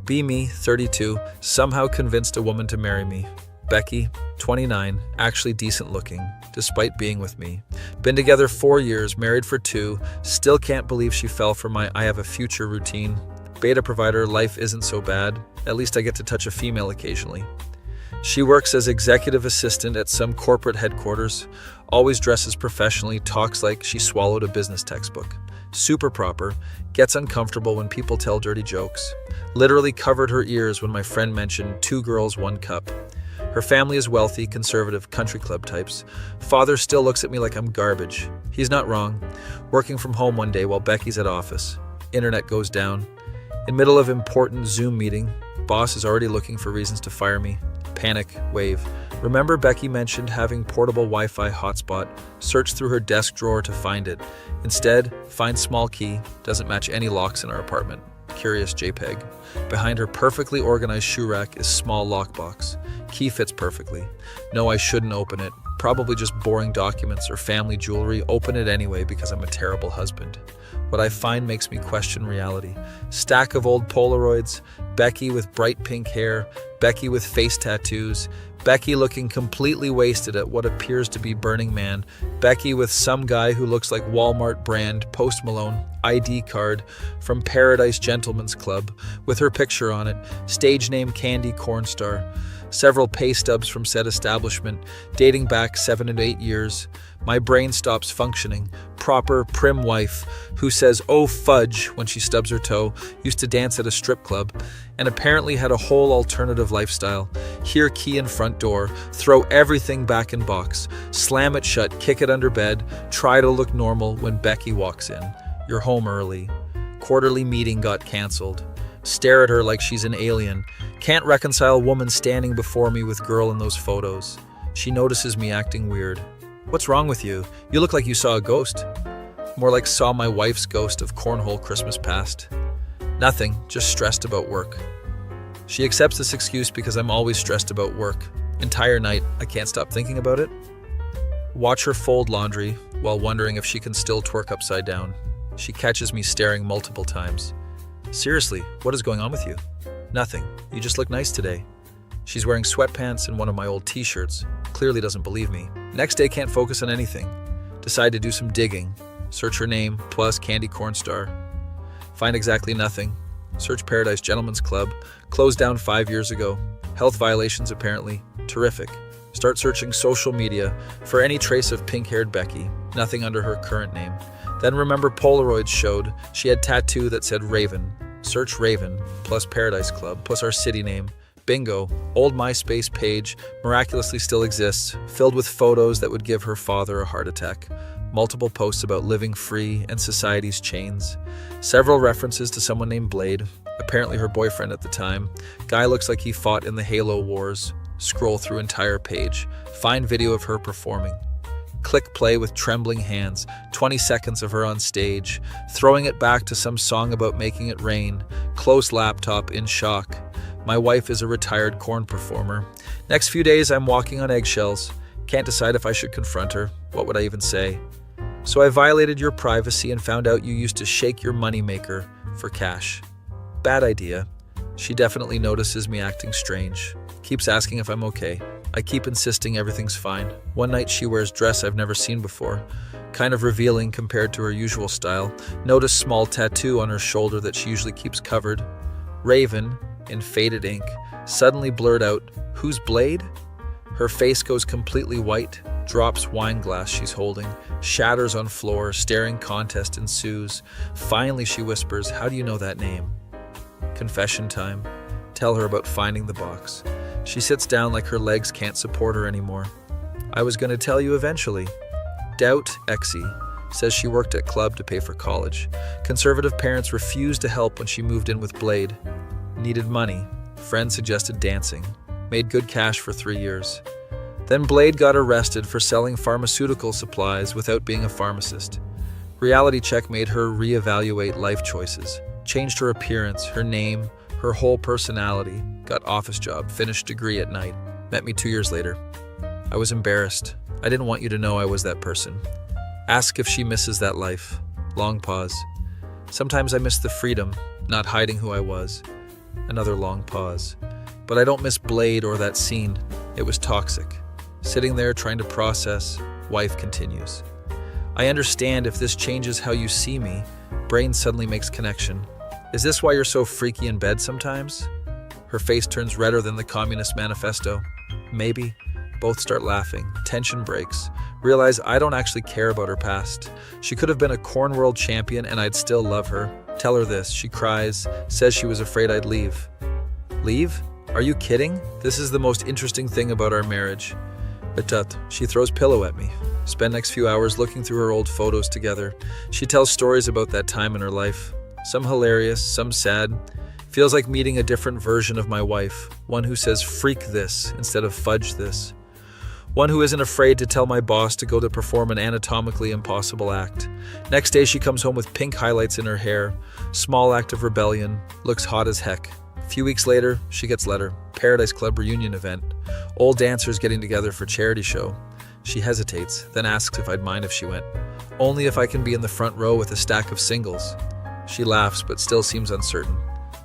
Be me, 32, somehow convinced a woman to marry me. Becky, 29, actually decent looking, despite being with me. Been together 4 years, married for 2, still can't believe she fell for my I have a future routine. Beta provider, life isn't so bad. At least I get to touch a female occasionally. She works as executive assistant at some corporate headquarters, always dresses professionally, talks like she swallowed a business textbook. Super proper, gets uncomfortable when people tell dirty jokes. Literally covered her ears when my friend mentioned 2 girls, 1 cup. Her family is wealthy, conservative, country club types. Father still looks at me like I'm garbage. He's not wrong. Working from home one day while Becky's at office. Internet goes down. In middle of important Zoom meeting, boss is already looking for reasons to fire me. Panic, wave. Remember Becky mentioned having portable Wi-Fi hotspot. Search through her desk drawer to find it. Instead, find small key. Doesn't match any locks in our apartment. Curious JPEG. Behind her perfectly organized shoe rack is small lockbox. Key fits perfectly. No, I shouldn't open it. Probably just boring documents or family jewelry. Open it anyway because I'm a terrible husband. What I find makes me question reality. Stack of old Polaroids, Becky with bright pink hair, Becky with face tattoos, Becky looking completely wasted at what appears to be Burning Man, Becky with some guy who looks like Walmart brand Post Malone ID card from Paradise Gentlemen's Club with her picture on it, stage name Candy Cornstar, several pay stubs from said establishment dating back 7 to 8 years. My brain stops functioning. Proper, prim wife who says, "Oh fudge," when she stubs her toe, used to dance at a strip club, and apparently had a whole alternative lifestyle. Here, key in front door, throw everything back in box, slam it shut, kick it under bed, try to look normal when Becky walks in. You're home early. Quarterly meeting got canceled. Stare at her like she's an alien. Can't reconcile woman standing before me with girl in those photos. She notices me acting weird. "What's wrong with you? You look like you saw a ghost." More like saw my wife's ghost of cornhole Christmas past. Nothing, just stressed about work. She accepts this excuse because I'm always stressed about work. Entire night, I can't stop thinking about it. Watch her fold laundry while wondering if she can still twerk upside down. She catches me staring multiple times. "Seriously, what is going on with you?" "Nothing. You just look nice today." She's wearing sweatpants and one of my old t-shirts. Clearly doesn't believe me. Next day can't focus on anything. Decide to do some digging. Search her name, plus Candy Cornstar. Find exactly nothing. Search Paradise Gentlemen's Club. Closed down 5 years ago. Health violations apparently. Terrific. Start searching social media for any trace of pink-haired Becky. Nothing under her current name. Then remember Polaroids showed she had tattoo that said Raven. Search Raven, plus Paradise Club, plus our city name. Bingo, old MySpace page miraculously still exists, filled with photos that would give her father a heart attack. Multiple posts about living free and society's chains. Several references to someone named Blade, apparently her boyfriend at the time. Guy looks like he fought in the Halo Wars. Scroll through entire page. Find video of her performing. Click play with trembling hands, 20 seconds of her on stage, throwing it back to some song about making it rain. Close laptop in shock. My wife is a retired corn performer. Next few days I'm walking on eggshells. Can't decide if I should confront her. What would I even say? "So I violated your privacy and found out you used to shake your moneymaker for cash." Bad idea. She definitely notices me acting strange. Keeps asking if I'm okay. I keep insisting everything's fine. One night she wears dress I've never seen before. Kind of revealing compared to her usual style. Notice small tattoo on her shoulder that she usually keeps covered. Raven, in faded ink, suddenly blurred out, "Who's Blade?" Her face goes completely white, drops wine glass she's holding, shatters on floor, staring contest ensues. Finally she whispers, "How do you know that name?" Confession time. Tell her about finding the box. She sits down like her legs can't support her anymore. "I was going to tell you eventually." Doubt Exie says she worked at club to pay for college. Conservative parents refused to help when she moved in with Blade. Needed money. Friend suggested dancing. Made good cash for 3 years. Then Blade got arrested for selling pharmaceutical supplies without being a pharmacist. Reality check made her reevaluate life choices. Changed her appearance, her name, her whole personality. Got office job, finished degree at night. Met me 2 years later. I was embarrassed. I didn't want you to know I was that person. Ask if she misses that life. Long pause. Sometimes I miss the freedom, not hiding who I was. Another long pause. But I don't miss Blade or that scene. It was toxic. Sitting there trying to process, wife continues. I understand if this changes how you see me. Brain suddenly makes connection. Is this why you're so freaky in bed sometimes? Her face turns redder than the Communist Manifesto. Maybe. Both start laughing. Tension breaks. Realize I don't actually care about her past. She could have been a corn world champion and I'd still love her. Tell her this. She cries, says she was afraid I'd leave. Leave? Are you kidding? This is the most interesting thing about our marriage. She throws pillow at me. Spend next few hours looking through her old photos together. She tells stories about that time in her life. Some hilarious, some sad. Feels like meeting a different version of my wife. One who says freak this instead of fudge this. One who isn't afraid to tell my boss to go to perform an anatomically impossible act. Next day she comes home with pink highlights in her hair. Small act of rebellion. Looks hot as heck. A few weeks later, she gets letter. Paradise Club reunion event. Old dancers getting together for charity show. She hesitates, then asks if I'd mind if she went. Only if I can be in the front row with a stack of singles. She laughs, but still seems uncertain.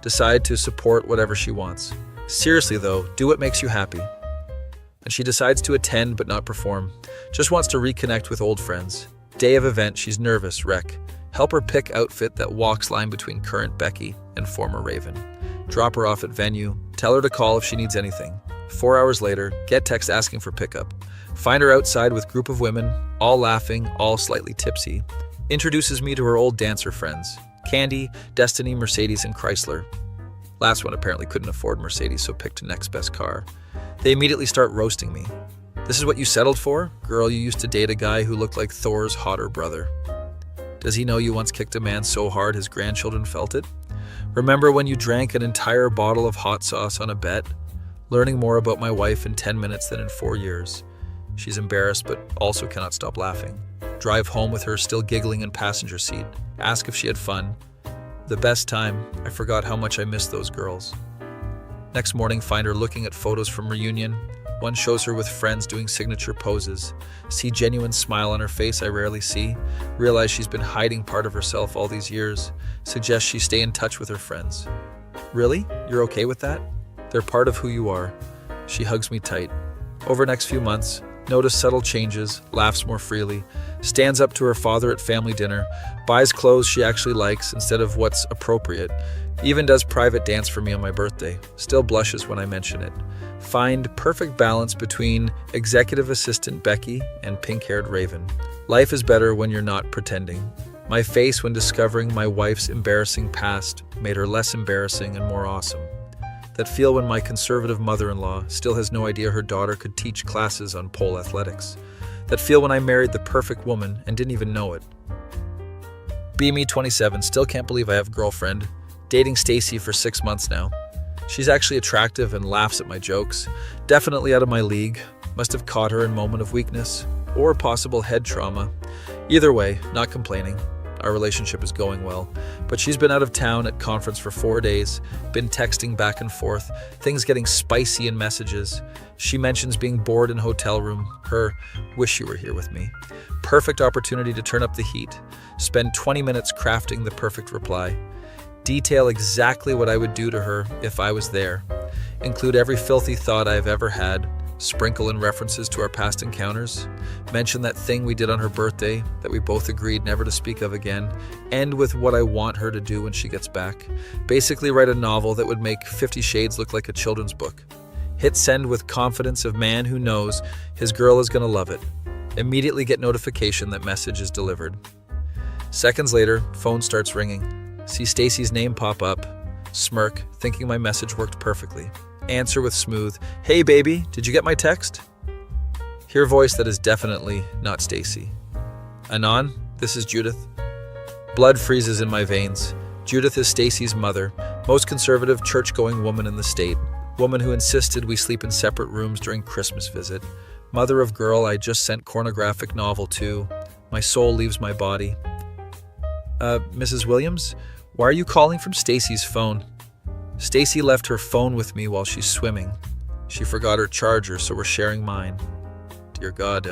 Decide to support whatever she wants. Seriously though, do what makes you happy. And she decides to attend but not perform. Just wants to reconnect with old friends. Day of event, she's nervous, wreck. Help her pick outfit that walks line between current Becky and former Raven. Drop her off at venue. Tell her to call if she needs anything. 4 hours later, get text asking for pickup. Find her outside with group of women, all laughing, all slightly tipsy. Introduces me to her old dancer friends. Candy, Destiny, Mercedes, and Chrysler. Last one apparently couldn't afford Mercedes, so picked next best car. They immediately start roasting me. This is what you settled for? Girl, you used to date a guy who looked like Thor's hotter brother. Does he know you once kicked a man so hard his grandchildren felt it? Remember when you drank an entire bottle of hot sauce on a bet? Learning more about my wife in 10 minutes than in 4 years. She's embarrassed but also cannot stop laughing. Drive home with her still giggling in passenger seat. Ask if she had fun. The best time. I forgot how much I missed those girls. Next morning, find her looking at photos from reunion. One shows her with friends doing signature poses. See genuine smile on her face I rarely see. Realize she's been hiding part of herself all these years. Suggest she stay in touch with her friends. Really? You're okay with that? They're part of who you are. She hugs me tight. Over next few months, notice subtle changes, laughs more freely, stands up to her father at family dinner, buys clothes she actually likes instead of what's appropriate, even does private dance for me on my birthday, still blushes when I mention it. Find perfect balance between executive assistant Becky and pink-haired Raven. Life is better when you're not pretending. My face when discovering my wife's embarrassing past made her less embarrassing and more awesome. That feel when my conservative mother-in-law still has no idea her daughter could teach classes on pole athletics. That feel when I married the perfect woman and didn't even know it. Me 27, still can't believe I have a girlfriend. Dating Stacy for 6 months now. She's actually attractive and laughs at my jokes. Definitely out of my league. Must have caught her in moment of weakness or possible head trauma. Either way, not complaining. Our relationship is going well, but she's been out of town at conference for 4 days, been texting back and forth, things getting spicy in messages. She mentions being bored in hotel room, her wish you were here with me. Perfect opportunity to turn up the heat, spend 20 minutes crafting the perfect reply. Detail exactly what I would do to her if I was there. Include every filthy thought I've ever had. Sprinkle in references to our past encounters. Mention that thing we did on her birthday that we both agreed never to speak of again. End with what I want her to do when she gets back. Basically write a novel that would make 50 Shades look like a children's book. Hit send with confidence of man who knows his girl is gonna love it. Immediately get notification that message is delivered. Seconds later, phone starts ringing. See Stacy's name pop up. Smirk, thinking my message worked perfectly. Answer with smooth, "Hey baby, did you get my text?" Hear voice that is definitely not Stacy. Anon, this is Judith. Blood freezes in my veins. Judith is Stacy's mother, most conservative church-going woman in the state. Woman who insisted we sleep in separate rooms during Christmas visit. Mother of girl I just sent pornographic novel to. My soul leaves my body. Mrs. Williams, why are you calling from Stacy's phone? Stacy left her phone with me while she's swimming. She forgot her charger, so we're sharing mine. Dear God,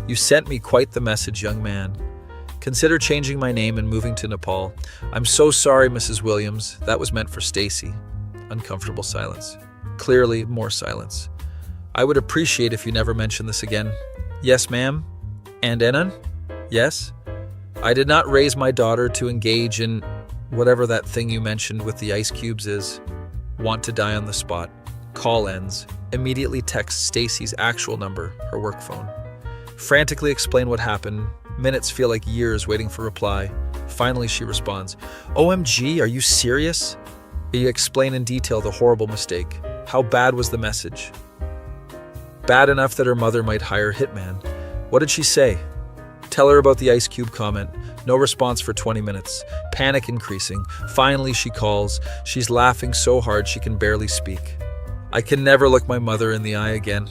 you sent me quite the message, young man. Consider changing my name and moving to Nepal. I'm so sorry, Mrs. Williams. That was meant for Stacy. Uncomfortable silence. Clearly, more silence. I would appreciate if you never mention this again. Yes, ma'am. And Enan? Yes? I did not raise my daughter to engage in whatever that thing you mentioned with the ice cubes is. Want to die on the spot. Call ends. Immediately text Stacy's actual number, her work phone. Frantically explain what happened. Minutes feel like years waiting for reply. Finally, she responds, OMG, are you serious? You explain in detail the horrible mistake. How bad was the message? Bad enough that her mother might hire hitman. What did she say? Tell her about the ice cube comment. No response for 20 minutes. Panic increasing. Finally, she calls. She's laughing so hard she can barely speak. I can never look my mother in the eye again.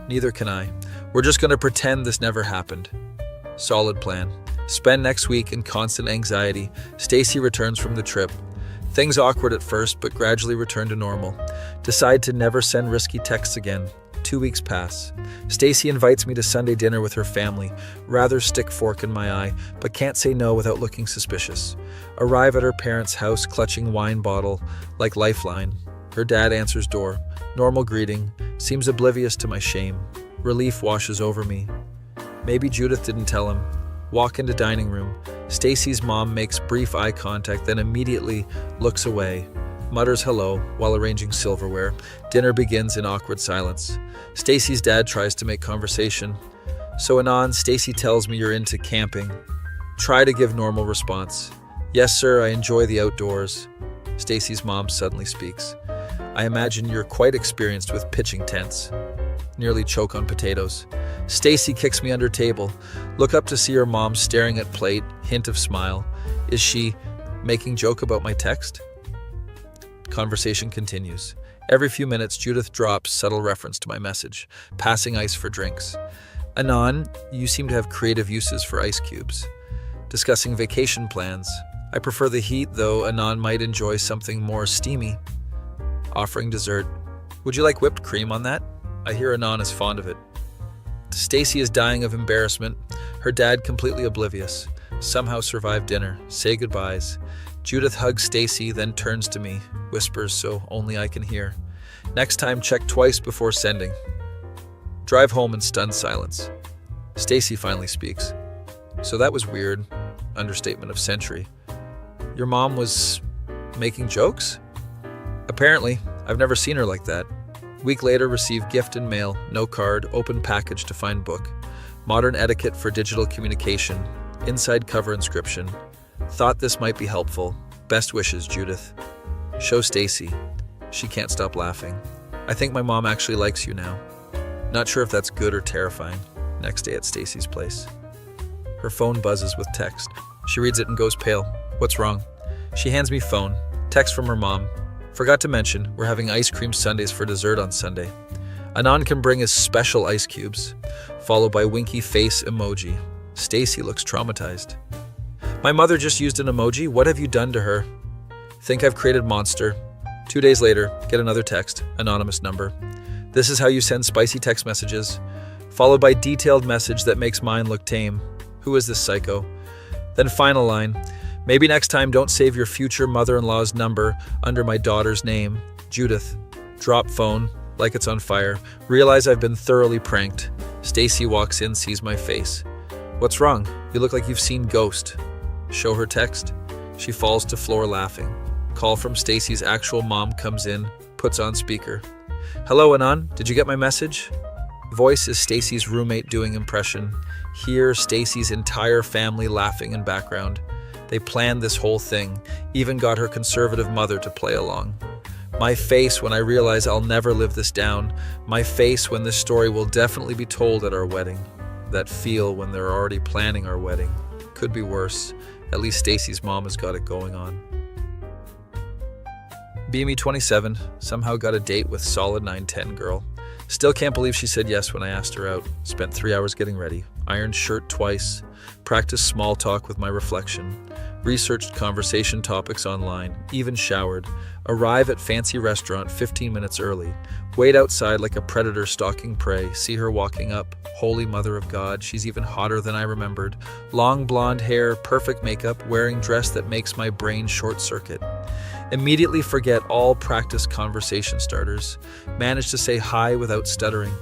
Neither can I. We're just going to pretend this never happened. Solid plan. Spend next week in constant anxiety. Stacy returns from the trip. Things awkward at first, but gradually return to normal. Decide to never send risky texts again. 2 weeks pass. Stacy invites me to Sunday dinner with her family. Rather stick fork in my eye, but can't say no without looking suspicious. Arrive at her parents' house clutching wine bottle like lifeline. Her dad answers door. Normal greeting. Seems oblivious to my shame. Relief washes over me. Maybe Judith didn't tell him. Walk into dining room. Stacy's mom makes brief eye contact, then immediately looks away. Mutters hello while arranging silverware. Dinner begins in awkward silence. Stacy's dad tries to make conversation. So anon, Stacy tells me you're into camping. Try to give normal response. Yes, sir, I enjoy the outdoors. Stacy's mom suddenly speaks. I imagine you're quite experienced with pitching tents. Nearly choke on potatoes. Stacy kicks me under table. Look up to see her mom staring at plate, hint of smile. Is she making joke about my text? Conversation continues. Every few minutes, Judith drops subtle reference to my message, passing ice for drinks. Anon, you seem to have creative uses for ice cubes. Discussing vacation plans. I prefer the heat, though Anon might enjoy something more steamy. Offering dessert. Would you like whipped cream on that? I hear Anon is fond of it. Stacy is dying of embarrassment. Her dad completely oblivious. Somehow survived dinner. Say goodbyes. Judith hugs Stacy, then turns to me, whispers so only I can hear. Next time, check twice before sending. Drive home in stunned silence. Stacy finally speaks. So that was weird. Understatement of century. Your mom was making jokes? Apparently. I've never seen her like that. Week later, receive gift in mail, no card, open package to find book. Modern etiquette for digital communication. Inside cover inscription. Thought this might be helpful. Best wishes, Judith. Show Stacy. She can't stop laughing. I think my mom actually likes you now. Not sure if that's good or terrifying. Next day at Stacy's place. Her phone buzzes with text. She reads it and goes pale. What's wrong? She hands me phone. Text from her mom. Forgot to mention, we're having ice cream sundaes for dessert on Sunday. Anon can bring his special ice cubes, followed by winky face emoji. Stacy looks traumatized. My mother just used an emoji. What have you done to her? Think I've created monster. 2 days later, get another text, anonymous number. This is how you send spicy text messages, followed by detailed message that makes mine look tame. Who is this psycho? Then final line. Maybe next time don't save your future mother-in-law's number under my daughter's name. Judith. Drop phone, like it's on fire. Realize I've been thoroughly pranked. Stacy walks in, sees my face. What's wrong? You look like you've seen ghost. Show her text. She falls to floor laughing. Call from Stacy's actual mom comes in, puts on speaker. Hello, Anon. Did you get my message? Voice is Stacy's roommate doing impression. Hear Stacy's entire family laughing in background. They planned this whole thing, even got her conservative mother to play along. My face when I realize I'll never live this down. My face when this story will definitely be told at our wedding. That feel when they're already planning our wedding. Could be worse. At least Stacy's mom has got it going on. BME 27, somehow got a date with solid 9'10" girl. Still can't believe she said yes when I asked her out. Spent 3 hours getting ready. Ironed shirt twice. Practiced small talk with my reflection. Researched conversation topics online. Even showered. Arrive at fancy restaurant 15 minutes early. Wait outside like a predator stalking prey. See her walking up. Holy Mother of God, she's even hotter than I remembered. Long blonde hair, perfect makeup, wearing dress that makes my brain short circuit. Immediately forget all practiced conversation starters. Manage to say hi without stuttering.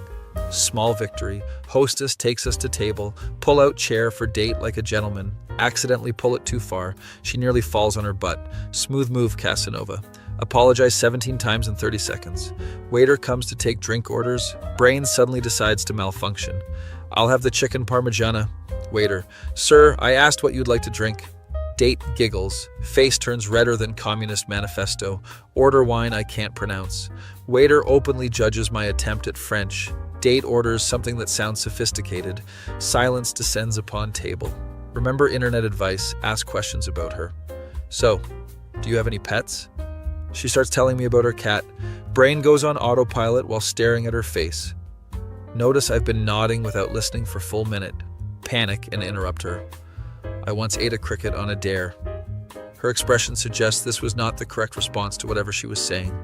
Small victory. Hostess takes us to table. Pull out chair for date like a gentleman. Accidentally pull it too far. She nearly falls on her butt. Smooth move, Casanova. Apologize 17 times in 30 seconds. Waiter comes to take drink orders. Brain suddenly decides to malfunction. I'll have the chicken parmigiana. Waiter, sir, I asked what you'd like to drink. Date giggles. Face turns redder than Communist Manifesto. Order wine I can't pronounce. Waiter openly judges my attempt at French. Date orders something that sounds sophisticated. Silence descends upon table. Remember internet advice, ask questions about her. So, do you have any pets? She starts telling me about her cat. Brain goes on autopilot while staring at her face. Notice I've been nodding without listening for full minute. Panic and interrupt her. I once ate a cricket on a dare. Her expression suggests this was not the correct response to whatever she was saying.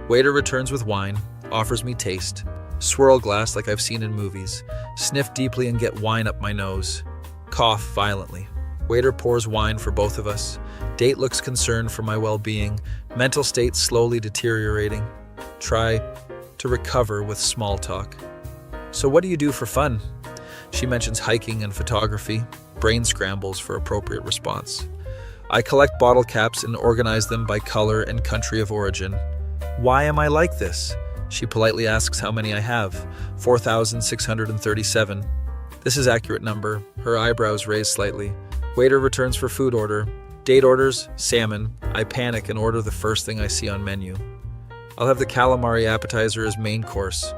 Waiter returns with wine, offers me taste. Swirl glass like I've seen in movies. Sniff deeply and get wine up my nose. Cough violently. Waiter pours wine for both of us. Date looks concerned for my well-being. Mental state slowly deteriorating. Try to recover with small talk. So what do you do for fun? She mentions hiking and photography. Brain scrambles for appropriate response. I collect bottle caps and organize them by color and country of origin. Why am I like this? She politely asks how many I have. 4,637. This is accurate number. Her eyebrows raise slightly. Waiter returns for food order. Date orders, salmon. I panic and order the first thing I see on menu. I'll have the calamari appetizer as main course.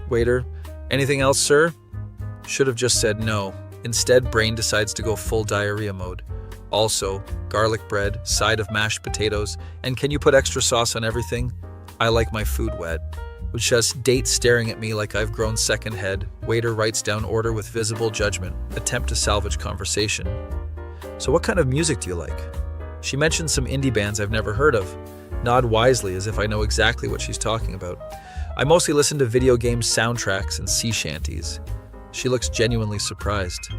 Waiter, anything else, sir? Should have just said no. Instead, brain decides to go full diarrhea mode. Also, garlic bread, side of mashed potatoes, and can you put extra sauce on everything? I like my food wet. With just date staring at me like I've grown second head, waiter writes down order with visible judgment, attempt to salvage conversation. So what kind of music do you like? She mentions some indie bands I've never heard of. Nod wisely as if I know exactly what she's talking about. I mostly listen to video game soundtracks and sea shanties. She looks genuinely surprised.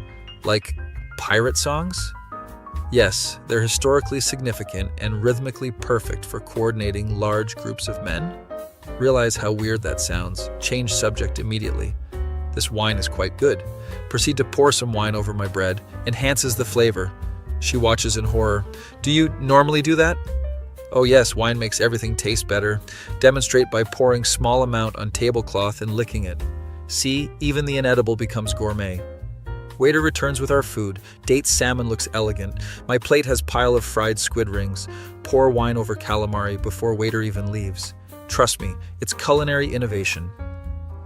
Like, pirate songs? Yes, they're historically significant and rhythmically perfect for coordinating large groups of men. Realize how weird that sounds. Change subject immediately. This wine is quite good. Proceed to pour some wine over my bread. Enhances the flavor. She watches in horror. Do you normally do that? Oh yes, wine makes everything taste better. Demonstrate by pouring small amount on tablecloth and licking it. See, even the inedible becomes gourmet. Waiter returns with our food. Date salmon looks elegant. My plate has pile of fried squid rings. Pour wine over calamari before waiter even leaves. Trust me, it's culinary innovation.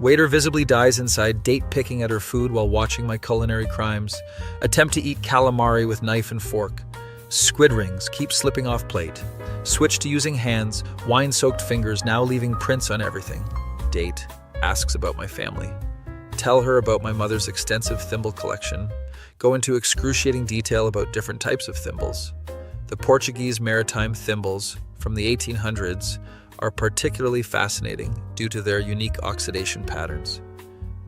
Waiter visibly dies inside, date picking at her food while watching my culinary crimes. Attempt to eat calamari with knife and fork. Squid rings keep slipping off plate. Switch to using hands, wine-soaked fingers now leaving prints on everything. Date asks about my family. Tell her about my mother's extensive thimble collection. Go into excruciating detail about different types of thimbles. The Portuguese maritime thimbles from the 1800s are particularly fascinating due to their unique oxidation patterns.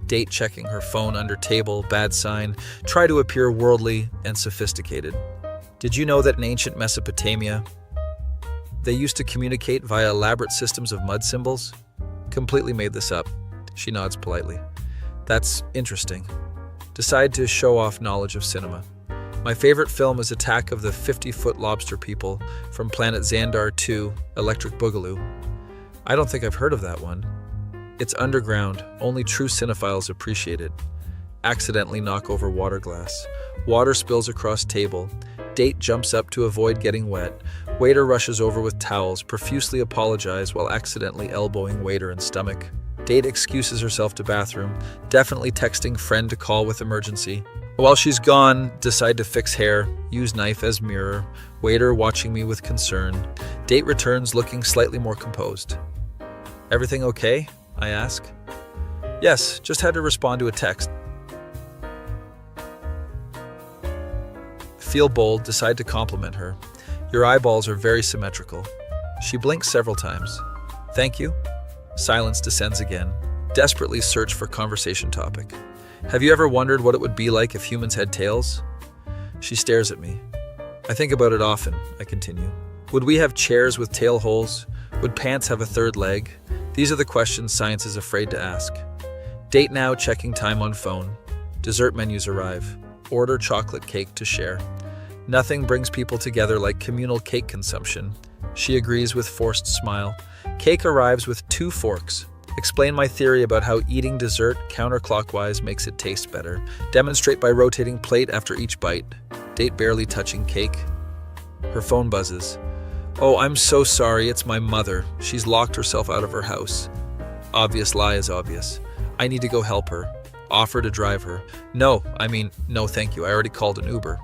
Date checking her phone under table, bad sign, try to appear worldly and sophisticated. Did you know that in ancient Mesopotamia, they used to communicate via elaborate systems of mud symbols? Completely made this up. She nods politely. That's interesting. Decide to show off knowledge of cinema. My favorite film is Attack of the 50-Foot Lobster People from Planet Xandar 2, Electric Boogaloo. I don't think I've heard of that one. It's underground, only true cinephiles appreciate it. Accidentally knock over water glass. Water spills across table. Date jumps up to avoid getting wet. Waiter rushes over with towels, profusely apologize while accidentally elbowing waiter in stomach. Date excuses herself to bathroom, definitely texting friend to call with emergency. While she's gone, decide to fix hair, use knife as mirror. Waiter watching me with concern. Date returns looking slightly more composed. Everything okay? I ask. Yes, just had to respond to a text. Feel bold, decide to compliment her. Your eyeballs are very symmetrical. She blinks several times. Thank you. Silence descends again. Desperately search for conversation topic. Have you ever wondered what it would be like if humans had tails? She stares at me. I think about it often, I continue. Would we have chairs with tail holes? Would pants have a third leg? These are the questions science is afraid to ask. Date now, checking time on phone. Dessert menus arrive. Order chocolate cake to share. Nothing brings people together like communal cake consumption. She agrees with forced smile. Cake arrives with 2 forks. Explain my theory about how eating dessert counterclockwise makes it taste better. Demonstrate by rotating plate after each bite. Date barely touching cake. Her phone buzzes. Oh, I'm so sorry, it's my mother. She's locked herself out of her house. Obvious lie is obvious. I need to go help her. Offer to drive her. No thank you, I already called an Uber.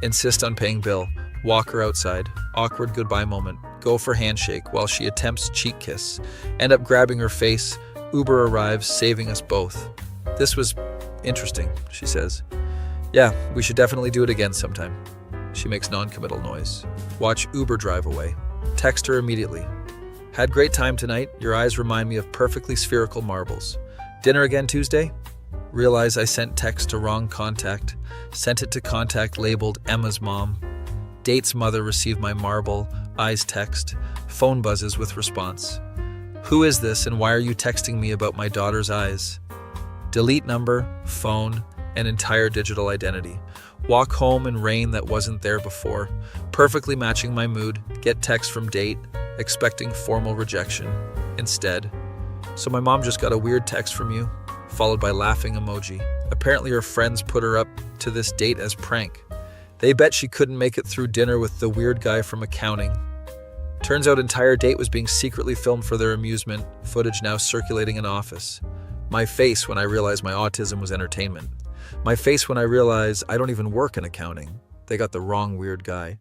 Insist on paying bill. Walk her outside. Awkward goodbye moment. Go for handshake while she attempts cheek kiss. End up grabbing her face. Uber arrives, saving us both. This was interesting, she says. Yeah, we should definitely do it again sometime. She makes non-committal noise. Watch Uber drive away. Text her immediately. Had great time tonight. Your eyes remind me of perfectly spherical marbles. Dinner again Tuesday? Realize I sent text to wrong contact. Sent it to contact labeled Emma's mom. Date's mother received my marble, eyes text. Phone buzzes with response. Who is this and why are you texting me about my daughter's eyes? Delete number, phone, and entire digital identity. Walk home in rain that wasn't there before. Perfectly matching my mood. Get text from date, expecting formal rejection. Instead. So my mom just got a weird text from you, followed by laughing emoji. Apparently her friends put her up to this date as prank. They bet she couldn't make it through dinner with the weird guy from accounting. Turns out entire date was being secretly filmed for their amusement, footage now circulating in office. My face when I realized my autism was entertainment. My face when I realized I don't even work in accounting. They got the wrong weird guy.